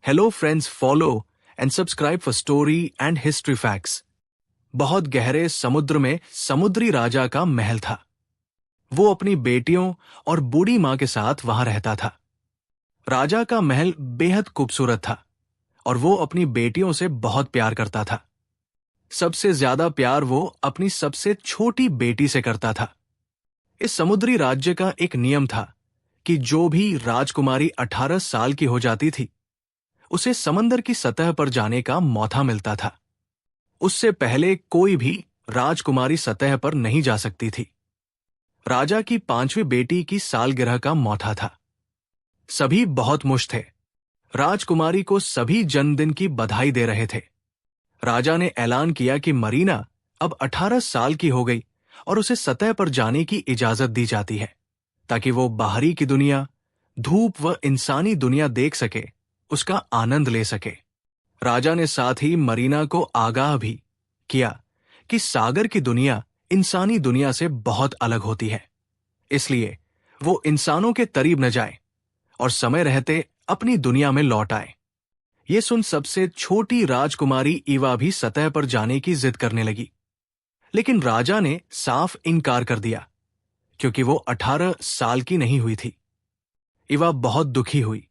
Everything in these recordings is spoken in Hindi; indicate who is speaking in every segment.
Speaker 1: Hello friends, follow and subscribe for story and history facts. बहुत गहरे समुद्र में समुद्री राजा का महल था। वो अपनी बेटियों और बूढ़ी मां के साथ वहां रहता था। राजा का महल बेहद खूबसूरत था और वो अपनी बेटियों से बहुत प्यार करता था। सबसे ज्यादा प्यार वो अपनी सबसे छोटी बेटी से करता था। इस समुद्री राज्य का एक नियम था कि जो भी राजकुमारी 18 साल की हो जाती थी, उसे समंदर की सतह पर जाने का मौका मिलता था। उससे पहले कोई भी राजकुमारी सतह पर नहीं जा सकती थी। राजा की 5वीं बेटी की सालगिरह का मौका था। सभी बहुत खुश थे। राजकुमारी को सभी जन्मदिन की बधाई दे रहे थे। राजा ने ऐलान किया कि मरीना अब 18 साल की हो गई और उसे सतह पर जाने की इजाजत दी जाती है, ताकि वो बाहरी की दुनिया, धूप व इंसानी दुनिया देख सके, उसका आनंद ले सके। राजा ने साथ ही मरीना को आगाह भी किया कि सागर की दुनिया इंसानी दुनिया से बहुत अलग होती है, इसलिए वो इंसानों के करीब न जाए और समय रहते अपनी दुनिया में लौट आए। ये सुन सबसे छोटी राजकुमारी ईवा भी सतह पर जाने की जिद करने लगी, लेकिन राजा ने साफ इनकार कर दिया, क्योंकि वो 18 साल की नहीं हुई थी। ईवा बहुत दुखी हुई।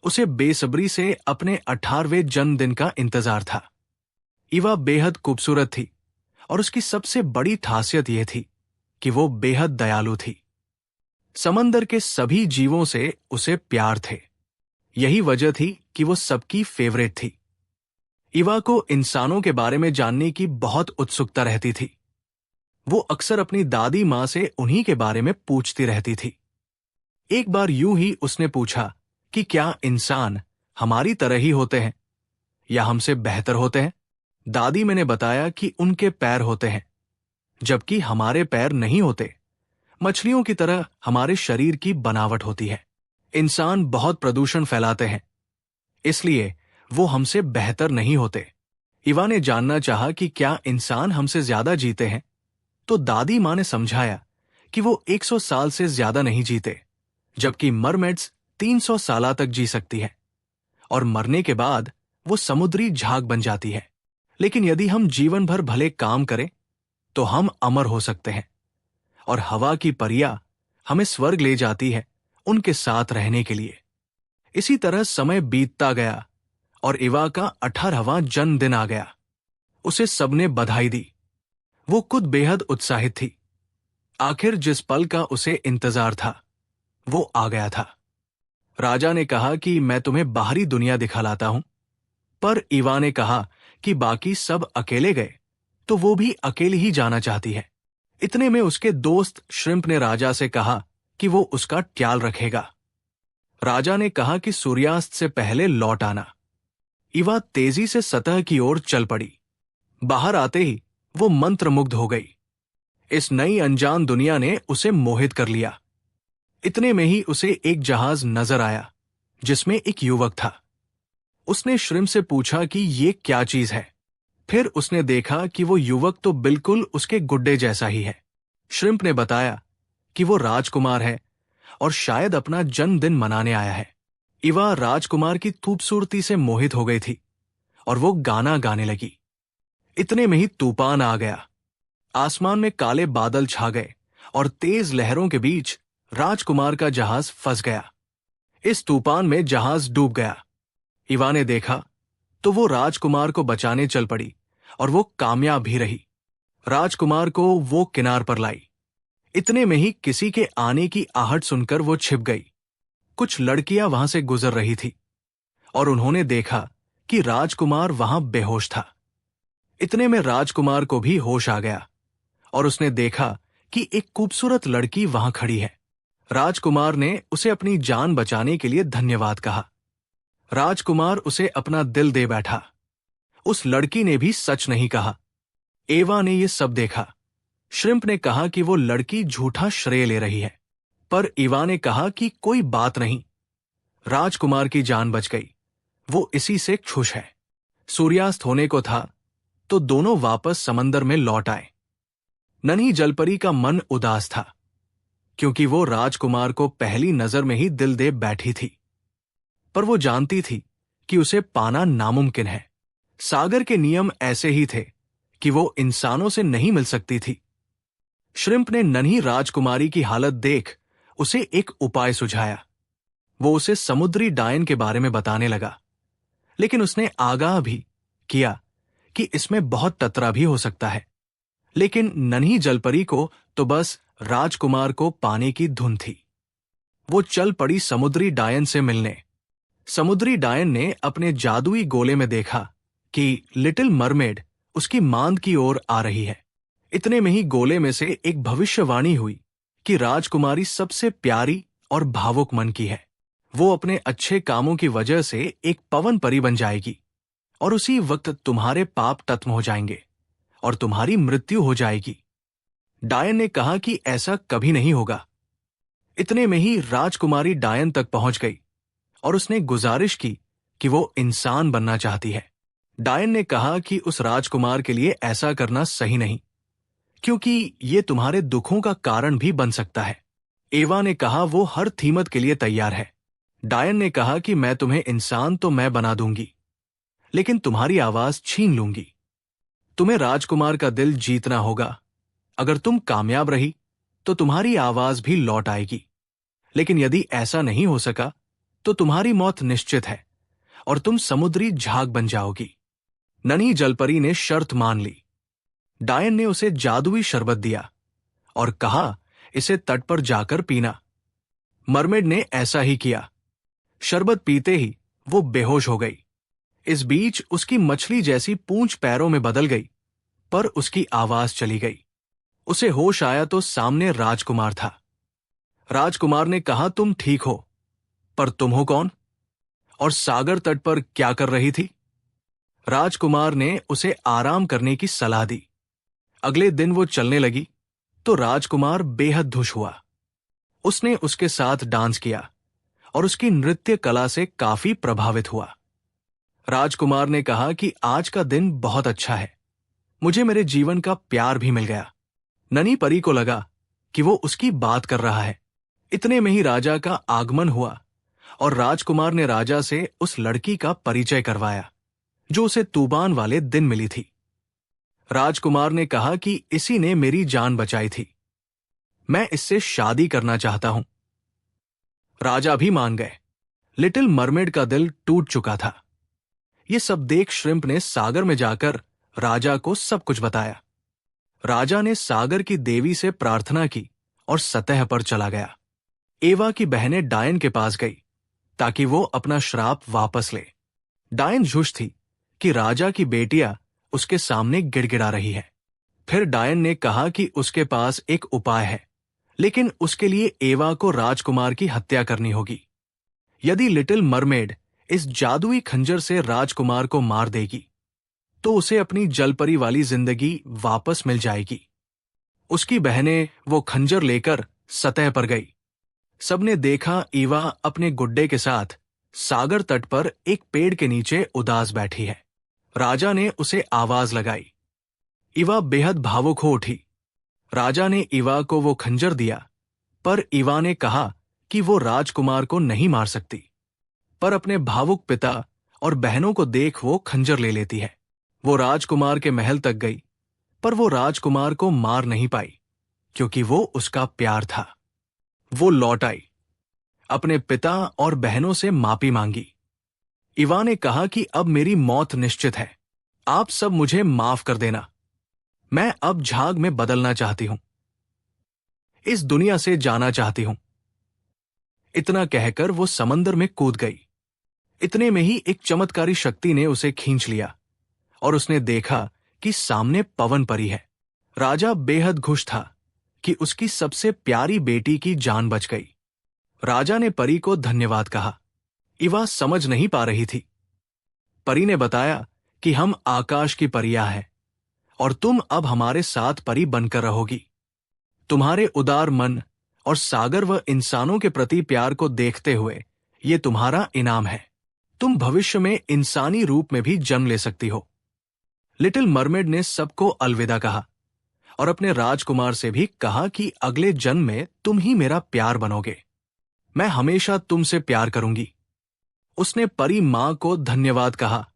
Speaker 1: उसे बेसब्री से अपने 18वें जन्मदिन का इंतजार था। ईवा बेहद खूबसूरत थी और उसकी सबसे बड़ी खासियत यह थी कि वो बेहद दयालु थी। समंदर के सभी जीवों से उसे प्यार थे। यही वजह थी कि वो सबकी फेवरेट थी। ईवा को इंसानों के बारे में जानने की बहुत उत्सुकता रहती थी। वो अक्सर अपनी दादी मां से उन्हीं के बारे में पूछती रहती थी। एक बार यूं ही उसने पूछा कि क्या इंसान हमारी तरह ही होते हैं या हमसे बेहतर होते हैं। दादी मैंने बताया कि उनके पैर होते हैं, जबकि हमारे पैर नहीं होते। मछलियों की तरह हमारे शरीर की बनावट होती है। इंसान बहुत प्रदूषण फैलाते हैं, इसलिए वो हमसे बेहतर नहीं होते। ईवा ने जानना चाहा कि क्या इंसान हमसे ज्यादा जीते हैं, तो दादी मां ने समझाया कि वो 100 साल से ज्यादा नहीं जीते, जबकि मरमेड्स 300 साल तक जी सकती है और मरने के बाद वो समुद्री झाग बन जाती है। लेकिन यदि हम जीवन भर भले काम करें तो हम अमर हो सकते हैं और हवा की परियां हमें स्वर्ग ले जाती है उनके साथ रहने के लिए। इसी तरह समय बीतता गया और ईवा का 18वां जन्मदिन आ गया। उसे सबने बधाई दी। वो खुद बेहद उत्साहित थी। आखिर जिस पल का उसे इंतजार था वो आ गया था। राजा ने कहा कि मैं तुम्हें बाहरी दुनिया दिखा लाता हूं, पर ईवा ने कहा कि बाकी सब अकेले गए तो वो भी अकेली ही जाना चाहती है। इतने में उसके दोस्त श्रिम्प ने राजा से कहा कि वो उसका ख्याल रखेगा। राजा ने कहा कि सूर्यास्त से पहले लौट आना। ईवा तेजी से सतह की ओर चल पड़ी। बाहर आते ही वो मंत्रमुग्ध हो गई। इस नई अनजान दुनिया ने उसे मोहित कर लिया। इतने में ही उसे एक जहाज नजर आया जिसमें एक युवक था। उसने श्रिम्प से पूछा कि ये क्या चीज है। फिर उसने देखा कि वो युवक तो बिल्कुल उसके गुड्डे जैसा ही है। श्रिम्प ने बताया कि वो राजकुमार है और शायद अपना जन्मदिन मनाने आया है। ईवा राजकुमार की खूबसूरती से मोहित हो गई थी और वो गाना गाने लगी। इतने में ही तूफान आ गया। आसमान में काले बादल छा गए और तेज लहरों के बीच राजकुमार का जहाज फंस गया। इस तूफान में जहाज डूब गया। ईवा ने देखा तो वो राजकुमार को बचाने चल पड़ी और वो कामयाब भी रही। राजकुमार को वो किनार पर लाई। इतने में ही किसी के आने की आहट सुनकर वो छिप गई। कुछ लड़कियां वहां से गुजर रही थी और उन्होंने देखा कि राजकुमार वहां बेहोश था। इतने में राजकुमार को भी होश आ गया और उसने देखा कि एक खूबसूरत लड़की वहां खड़ी है। राजकुमार ने उसे अपनी जान बचाने के लिए धन्यवाद कहा। राजकुमार उसे अपना दिल दे बैठा। उस लड़की ने भी सच नहीं कहा। एवा ने यह सब देखा। श्रिम्प ने कहा कि वो लड़की झूठा श्रेय ले रही है, पर ईवा ने कहा कि कोई बात नहीं, राजकुमार की जान बच गई, वो इसी से खुश है। सूर्यास्त होने को था तो दोनों वापस समंदर में लौट आए। नन्ही जलपरी का मन उदास था, क्योंकि वो राजकुमार को पहली नजर में ही दिल दे बैठी थी, पर वो जानती थी कि उसे पाना नामुमकिन है। सागर के नियम ऐसे ही थे कि वो इंसानों से नहीं मिल सकती थी। श्रिम्प ने नन्ही राजकुमारी की हालत देख उसे एक उपाय सुझाया। वो उसे समुद्री डायन के बारे में बताने लगा, लेकिन उसने आगाह भी किया कि इसमें बहुत ततरा भी हो सकता है। लेकिन नन्ही जलपरी को तो बस राजकुमार को पाने की धुन थी। वो चल पड़ी समुद्री डायन से मिलने। समुद्री डायन ने अपने जादुई गोले में देखा कि लिटिल मरमेड उसकी मांद की ओर आ रही है। इतने में ही गोले में से एक भविष्यवाणी हुई कि राजकुमारी सबसे प्यारी और भावुक मन की है। वो अपने अच्छे कामों की वजह से एक पवन परी बन जाएगी और उसी वक्त तुम्हारे पाप खत्म हो जाएंगे और तुम्हारी मृत्यु हो जाएगी। डायन ने कहा कि ऐसा कभी नहीं होगा। इतने में ही राजकुमारी डायन तक पहुंच गई और उसने गुजारिश की कि वो इंसान बनना चाहती है। डायन ने कहा कि उस राजकुमार के लिए ऐसा करना सही नहीं, क्योंकि ये तुम्हारे दुखों का कारण भी बन सकता है। एवा ने कहा वो हर कीमत के लिए तैयार है। डायन ने कहा कि मैं तुम्हें इंसान तो मैं बना दूंगी, लेकिन तुम्हारी आवाज छीन लूंगी। तुम्हें राजकुमार का दिल जीतना होगा। अगर तुम कामयाब रही तो तुम्हारी आवाज भी लौट आएगी, लेकिन यदि ऐसा नहीं हो सका तो तुम्हारी मौत निश्चित है और तुम समुद्री झाग बन जाओगी। नन्ही जलपरी ने शर्त मान ली। डायन ने उसे जादुई शरबत दिया और कहा इसे तट पर जाकर पीना। मरमेड ने ऐसा ही किया। शरबत पीते ही वो बेहोश हो गई। इस बीच उसकी मछली जैसी पूंछ पैरों में बदल गई, पर उसकी आवाज चली गई। उसे होश आया तो सामने राजकुमार था। राजकुमार ने कहा तुम ठीक हो, पर तुम हो कौन और सागर तट पर क्या कर रही थी? राजकुमार ने उसे आराम करने की सलाह दी। अगले दिन वो चलने लगी तो राजकुमार बेहद खुश हुआ। उसने उसके साथ डांस किया और उसकी नृत्य कला से काफी प्रभावित हुआ। राजकुमार ने कहा कि आज का दिन बहुत अच्छा है, मुझे मेरे जीवन का प्यार भी मिल गया। नन्ही परी को लगा कि वो उसकी बात कर रहा है। इतने में ही राजा का आगमन हुआ और राजकुमार ने राजा से उस लड़की का परिचय करवाया जो उसे तूबान वाले दिन मिली थी। राजकुमार ने कहा कि इसी ने मेरी जान बचाई थी, मैं इससे शादी करना चाहता हूं। राजा भी मान गए। लिटिल मरमेड का दिल टूट चुका था। ये सब देख श्रिम्प ने सागर में जाकर राजा को सब कुछ बताया। राजा ने सागर की देवी से प्रार्थना की और सतह पर चला गया। एवा की बहनें डायन के पास गई ताकि वो अपना श्राप वापस ले। डायन झुश थी कि राजा की बेटियां उसके सामने गिड़गिड़ा रही है। फिर डायन ने कहा कि उसके पास एक उपाय है, लेकिन उसके लिए एवा को राजकुमार की हत्या करनी होगी। यदि लिटिल मरमेड इस जादुई खंजर से राजकुमार को मार देगी तो उसे अपनी जलपरी वाली जिंदगी वापस मिल जाएगी। उसकी बहनें वो खंजर लेकर सतह पर गई। सबने देखा ईवा अपने गुड्डे के साथ सागर तट पर एक पेड़ के नीचे उदास बैठी है। राजा ने उसे आवाज लगाई। ईवा बेहद भावुक हो उठी। राजा ने ईवा को वो खंजर दिया, पर ईवा ने कहा कि वो राजकुमार को नहीं मार सकती, पर अपने भावुक पिता और बहनों को देख वो खंजर ले लेती है। वो राजकुमार के महल तक गई, पर वो राजकुमार को मार नहीं पाई क्योंकि वो उसका प्यार था। वो लौट आई, अपने पिता और बहनों से माफी मांगी। ईवा ने कहा कि अब मेरी मौत निश्चित है, आप सब मुझे माफ कर देना। मैं अब झाग में बदलना चाहती हूं, इस दुनिया से जाना चाहती हूं। इतना कहकर वो समंदर में कूद गई। इतने में ही एक चमत्कारी शक्ति ने उसे खींच लिया और उसने देखा कि सामने पवन परी है। राजा बेहद खुश था कि उसकी सबसे प्यारी बेटी की जान बच गई। राजा ने परी को धन्यवाद कहा। ईवा समझ नहीं पा रही थी। परी ने बताया कि हम आकाश की परियां हैं और तुम अब हमारे साथ परी बनकर रहोगी। तुम्हारे उदार मन और सागर व इंसानों के प्रति प्यार को देखते हुए ये तुम्हारा इनाम है। तुम भविष्य में इंसानी रूप में भी जन्म ले सकती हो। लिटिल मरमेड ने सबको अलविदा कहा और अपने राजकुमार से भी कहा कि अगले जन्म में तुम ही मेरा प्यार बनोगे। मैं हमेशा तुमसे प्यार करूंगी। उसने परी मां को धन्यवाद कहा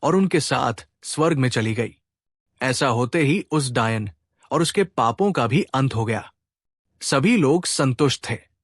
Speaker 1: और उनके साथ स्वर्ग में चली गई। ऐसा होते ही उस डायन और उसके पापों का भी अंत हो गया। सभी लोग संतुष्ट थे।